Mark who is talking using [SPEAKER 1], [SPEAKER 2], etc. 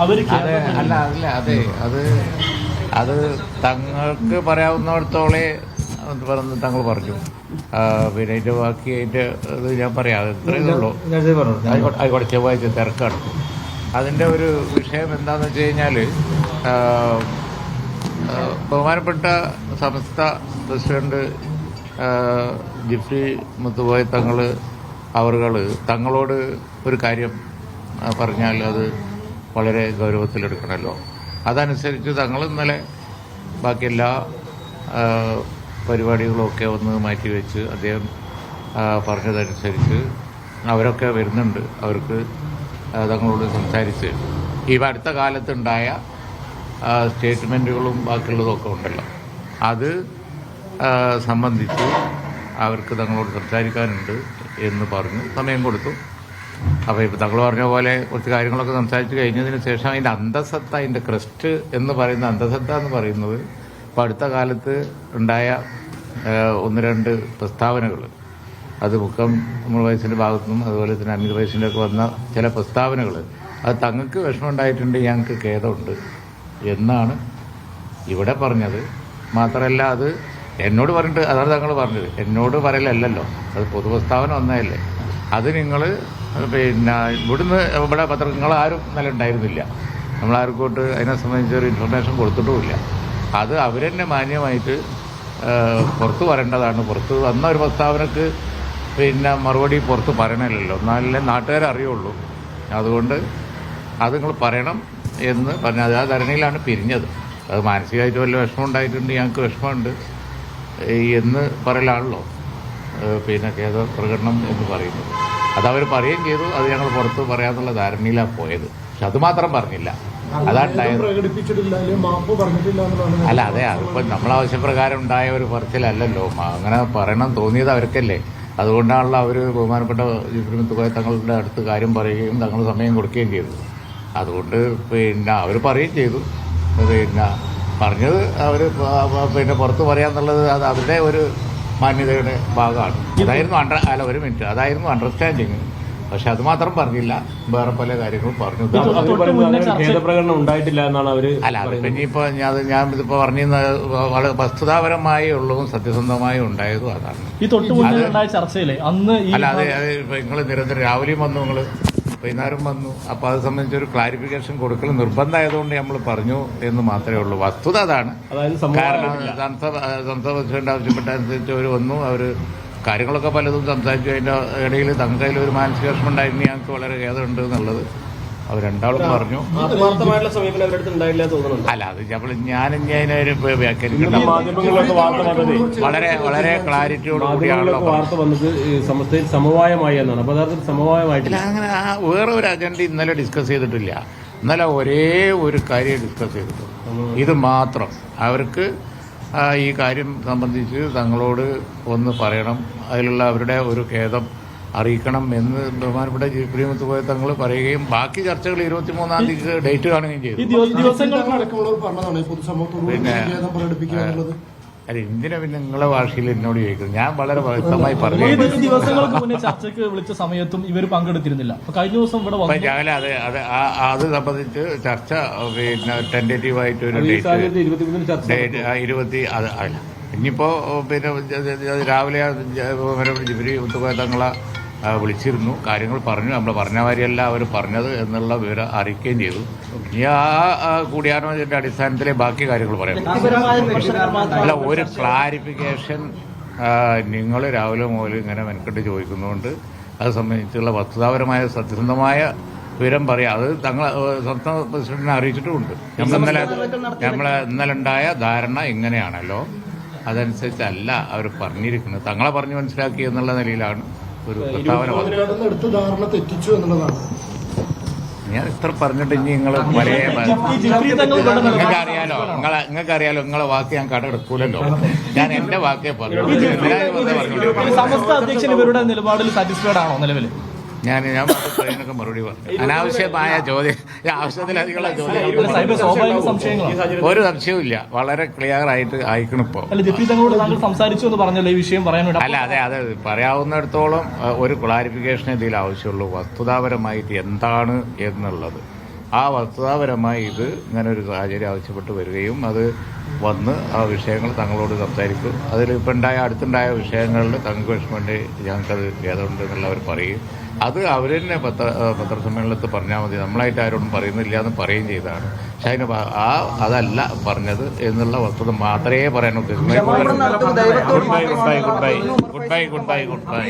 [SPEAKER 1] അതെ അല്ല അല്ല അതെ അത് തങ്ങൾക്ക് പറയാവുന്നിടത്തോളെ പറഞ്ഞ് തങ്ങൾ പറഞ്ഞു. പിന്നെ അതിന്റെ ബാക്കി അതിന്റെ ഇത് ഞാൻ പറയാം, ഇത്രയേ ഉള്ളൂ. ആയിക്കോട്ടെ, ചൊവ്വാഴ്ച തിരക്കാണ്. അതിന്റെ ഒരു വിഷയം എന്താന്ന് വെച്ച് കഴിഞ്ഞാല്, ബഹുമാനപ്പെട്ട സംസ്ഥ പ്രസിഡന്റ് ജിഫ്രി മുത്തുകോയ തങ്ങളോട് ഒരു കാര്യം പറഞ്ഞാൽ അത് വളരെ ഗൗരവത്തിലെടുക്കണമല്ലോ. അതനുസരിച്ച് തങ്ങൾ ഇന്നലെ ബാക്കി എല്ലാ പരിപാടികളൊക്കെ ഒന്ന് മാറ്റിവെച്ച് അദ്ദേഹം പറഞ്ഞതനുസരിച്ച് അവരൊക്കെ വരുന്നുണ്ട്. അവർക്ക് തങ്ങളോട് സംസാരിച്ച് ഈ അടുത്ത കാലത്തുണ്ടായ സ്റ്റേറ്റ്മെൻറ്റുകളും ബാക്കിയുള്ളതൊക്കെ ഉണ്ടല്ലോ, അത് സംബന്ധിച്ച് അവർക്ക് തങ്ങളോട് സംസാരിക്കാനുണ്ട് എന്ന് പറഞ്ഞു. സമയം കൊടുത്തു. അപ്പോൾ ഇപ്പോൾ തങ്ങൾ പറഞ്ഞ പോലെ കുറച്ച് കാര്യങ്ങളൊക്കെ സംസാരിച്ച് കഴിഞ്ഞതിന് ശേഷം അതിൻ്റെ അന്തസത്ത, അതിൻ്റെ ക്രസ്റ്റ് എന്ന് പറയുന്ന അന്തസത്ത എന്ന് പറയുന്നത് ഇപ്പോൾ അടുത്ത കാലത്ത് ഉണ്ടായ ഒന്ന് രണ്ട് പ്രസ്താവനകൾ, അത് മുക്കം നമ്മൾ വയസ്സിൻ്റെ ഭാഗത്തുനിന്നും അതുപോലെ തന്നെ അമിത് വയസ്സിൻ്റെ ഒക്കെ വന്ന ചില പ്രസ്താവനകൾ, അത് തങ്ങൾക്ക് വിഷമമുണ്ടായിട്ടുണ്ട്, ഞങ്ങൾക്ക് ഖേദമുണ്ട് എന്നാണ് ഇവിടെ പറഞ്ഞത്. മാത്രമല്ല അത് എന്നോട് പറഞ്ഞിട്ട്, അതാണ് തങ്ങൾ പറഞ്ഞത്, എന്നോട് പറയലല്ലോ, അത് പൊതുപ്രസ്താവന വന്നതല്ലേ. അത് നിങ്ങൾ പിന്നെ ഇവിടുന്ന് ഇവിടെ പത്രങ്ങളാരും ഇന്നലെ ഉണ്ടായിരുന്നില്ല. നമ്മളാർക്കോട്ട് അതിനെ സംബന്ധിച്ചൊരു ഇൻഫർമേഷൻ കൊടുത്തിട്ടുമില്ല. അത് അവരെന്നെ മാന്യമായിട്ട് പുറത്ത് പറയേണ്ടതാണ്. പുറത്ത് വന്ന ഒരു പ്രസ്താവനക്ക് പിന്നെ മറുപടി പുറത്ത് പറയണമല്ലോ, എന്നാലല്ലേ നാട്ടുകാരെ അറിയുള്ളൂ. അതുകൊണ്ട് അത് നിങ്ങൾ പറയണം എന്ന് പറഞ്ഞാൽ ആ ധരണിയിലാണ് പിരിഞ്ഞത്. അത് മാനസികമായിട്ട് വല്ല വിഷമം ഉണ്ടായിട്ടുണ്ട്, ഞങ്ങൾക്ക് വിഷമമുണ്ട് എന്ന് പറയലാണല്ലോ പിന്നെ ഖേദ പ്രകടനം എന്ന് പറയുന്നത്. അതവർ പറയുകയും ചെയ്തു. അത് ഞങ്ങൾ പുറത്ത് പറയാന്നുള്ള ധാരണയിലാണ് പോയത്. പക്ഷെ അത് മാത്രം പറഞ്ഞില്ല, അതാണ്ടായത്. അല്ല അതെ, അതിപ്പോൾ നമ്മളാവശ്യപ്രകാരം ഉണ്ടായ ഒരു പറച്ചിലല്ലല്ലോ. അങ്ങനെ പറയണം തോന്നിയത് അവർക്കല്ലേ. അതുകൊണ്ടാണല്ലോ അവർ ബഹുമാനപ്പെട്ട ജിഫ്രി മുത്തുകോയ തങ്ങളുടെ അടുത്ത് കാര്യം പറയുകയും തങ്ങൾ സമയം കൊടുക്കുകയും ചെയ്തു. അതുകൊണ്ട് പിന്നെ അവർ പറയുകയും ചെയ്തു. പിന്നെ പറഞ്ഞത് അവർ പിന്നെ പുറത്ത് പറയാന്നുള്ളത് അത് അവരുടെ ഒരു മാന്യതയുടെ ഭാഗമാണ്. അതായിരുന്നു ഒരു മിനിറ്റ്, അതായിരുന്നു അണ്ടർസ്റ്റാൻഡിങ്. പക്ഷെ അത് മാത്രം പറഞ്ഞില്ല, വേറെ പല കാര്യങ്ങളും പറഞ്ഞു.
[SPEAKER 2] ഖേദപ്രകടനം ഉണ്ടായിട്ടില്ല എന്നാണ് അവര്.
[SPEAKER 1] അല്ല പിന്നെ ഇപ്പൊ ഞാൻ ഇതിപ്പോ പറഞ്ഞിരുന്നത് വളരെ വസ്തുതാപരമായി ഉള്ളതും സത്യസന്ധമായി ഉണ്ടായതും അതാണ്. അല്ല അതെ, നിങ്ങൾ നിരന്തരം രാവിലെയും വന്നു, നിങ്ങൾ വൈകുന്നേരം വന്നു. അപ്പൊ അത് സംബന്ധിച്ചൊരു ക്ലാരിഫിക്കേഷൻ കൊടുക്കൽ നിർബന്ധമായതുകൊണ്ട് നമ്മൾ പറഞ്ഞു എന്ന് മാത്രമേ ഉള്ളൂ. വസ്തുത അതാണ്. കാരണം സംസ്ഥാന പ്രസിഡന്റ് ആവശ്യപ്പെട്ട അനുസരിച്ച് അവർ വന്നു. അവർ കാര്യങ്ങളൊക്കെ പലതും സംസാരിച്ചു. അതിന്റെ ഇടയിൽ തങ്ങയിൽ ഒരു മാനസിക വിഷമം ഉണ്ടായിരുന്നു, ഞങ്ങൾക്ക് വളരെ ഖേദമുണ്ട് എന്നുള്ളത് അവർ രണ്ടാളും പറഞ്ഞു. അല്ല അത് ഞാൻ അതിനൊരു വ്യാഖ്യാനിക്കണ്ട. വളരെ വളരെ ക്ലാരിറ്റിയോട് കൂടിയാണല്ലോ
[SPEAKER 2] വാർത്ത വന്നത്. സമസ്തയിൽ സമവായമായി എന്നാണ്. അപ്പോൾ സമവായമായിട്ടില്ല.
[SPEAKER 1] അങ്ങനെ വേറെ ഒരു അജണ്ട ഇന്നലെ ഡിസ്കസ് ചെയ്തിട്ടില്ല. ഇന്നലെ ഒരേ ഒരു കാര്യം ഡിസ്കസ് ചെയ്തിട്ടുള്ളൂ, ഇത് മാത്രം. അവർക്ക് ഈ കാര്യം സംബന്ധിച്ച് തങ്ങളോട് ഒന്ന് പറയണം, അതിലുള്ള അവരുടെ ഒരു ഖേദം അറിയിക്കണം എന്ന് ബഹുമാനപ്പെട്ട ജിഫ്രി മുത്തുകോയ തങ്ങൾ പറയുകയും ബാക്കി ചർച്ചകൾ 23-ാം തീയതി ഡേറ്റ് കാണുകയും ചെയ്തു. പിന്നെ അല്ല, എന്തിനാ പിന്നെ നിങ്ങളെ ഭാഷയിൽ എന്നോട് ചോദിക്കുന്നത്? ഞാൻ വളരെ വ്യക്തമായി പറഞ്ഞു.
[SPEAKER 3] ദിവസങ്ങൾക്ക് മുന്നേ ചർച്ചയ്ക്ക് വിളിച്ച സമയത്തും ഇവർ പങ്കെടുത്തിരുന്നില്ല. കഴിഞ്ഞ ദിവസം ഇവിടെ
[SPEAKER 1] അത് സംബന്ധിച്ച് ചർച്ച പിന്നെ ടെന്റേറ്റീവായിട്ട് ഒരു ഡേറ്റ് ഇനിയിപ്പോ പിന്നെ രാവിലെ ജിഫ്രി മുത്തുകോയ തങ്ങളെ വിളിച്ചിരുന്നു, കാര്യങ്ങൾ പറഞ്ഞു. നമ്മൾ പറഞ്ഞ മാതിരിയല്ല അവർ പറഞ്ഞത് എന്നുള്ള വിവരം അറിയിക്കുകയും ചെയ്തു. ഇനി ആ കൂടിയാലോചനയുടെ അടിസ്ഥാനത്തിലെ ബാക്കി കാര്യങ്ങൾ പറയാം. അല്ല, ഒരു ക്ലാരിഫിക്കേഷൻ നിങ്ങൾ രാവിലെ മുതൽ ഇങ്ങനെ മെനക്കെട്ട് ചോദിക്കുന്നതുകൊണ്ട് അത് സംബന്ധിച്ചുള്ള വസ്തുതാപരമായ സത്യസന്ധമായ വിവരം പറയാം. അത് സംസ്ഥാന പ്രസിഡന്റിനെ അറിയിച്ചിട്ടുമുണ്ട്. ഇന്നലെ ഉണ്ടായ ധാരണ ഇങ്ങനെയാണല്ലോ, അതനുസരിച്ചല്ല അവർ പറഞ്ഞിരിക്കുന്നത്. തങ്ങളെ പറഞ്ഞു മനസ്സിലാക്കി എന്നുള്ള നിലയിലാണ് ഒരു പ്രസ്താവന. ഞാൻ ഇത്ര പറഞ്ഞിട്ട് ഇനി നിങ്ങൾ നിങ്ങൾക്കറിയാലോ നിങ്ങളെ വാക്ക് ഞാൻ കടമെടുക്കൂലല്ലോ. ഞാൻ എന്റെ വാക്കേ പറഞ്ഞു.
[SPEAKER 3] സമസ്ത അധ്യക്ഷൻ ഇവരുടെ നിലപാടിൽ സാറ്റിസ്ഫൈഡ് ആണോ നിലവിൽ?
[SPEAKER 1] ഞാൻ ട്രെയിനൊക്കെ മറുപടി പറഞ്ഞു. അനാവശ്യമായ ചോദ്യം, ആവശ്യത്തിലധികമുള്ള ചോദ്യം ഒരു സംശയവും ഇല്ല. വളരെ ക്ലിയർ ആയിട്ട് അയക്കണം ഇപ്പോ. അല്ല അതെ പറയാവുന്നിടത്തോളം ഒരു ക്ലാരിഫിക്കേഷൻ ഇതിൽ ആവശ്യമുള്ളൂ, വസ്തുതാപരമായിട്ട് എന്താണ് എന്നുള്ളത്. ആ വസ്തുതാപരമായി ഇത് ഇങ്ങനെ ഒരു സാഹചര്യം ആവശ്യപ്പെട്ട് വരികയും അത് വന്ന് ആ വിഷയങ്ങൾ തങ്ങളോട് സംസാരിക്കും. അതിലിപ്പോൾ അടുത്തുണ്ടായ വിഷയങ്ങളിൽ തങ്ങൾക്ക് വിഷമമുണ്ട്, ഞങ്ങൾക്കത് ഖേദമുണ്ട് എന്നുള്ളവർ പറയും. അത് അവർ തന്നെ പത്രസമ്മേളനത്തിൽ പറഞ്ഞാൽ മതി, നമ്മളായിട്ട് ആരോടും പറയുന്നില്ല എന്ന് പറയുകയും ചെയ്തതാണ്. പക്ഷെ അതിന് അതല്ല പറഞ്ഞത് എന്നുള്ള വസ്തുത മാത്രമേ പറയാൻ ഉദ്ദേശിക്കുന്നു. Good bye.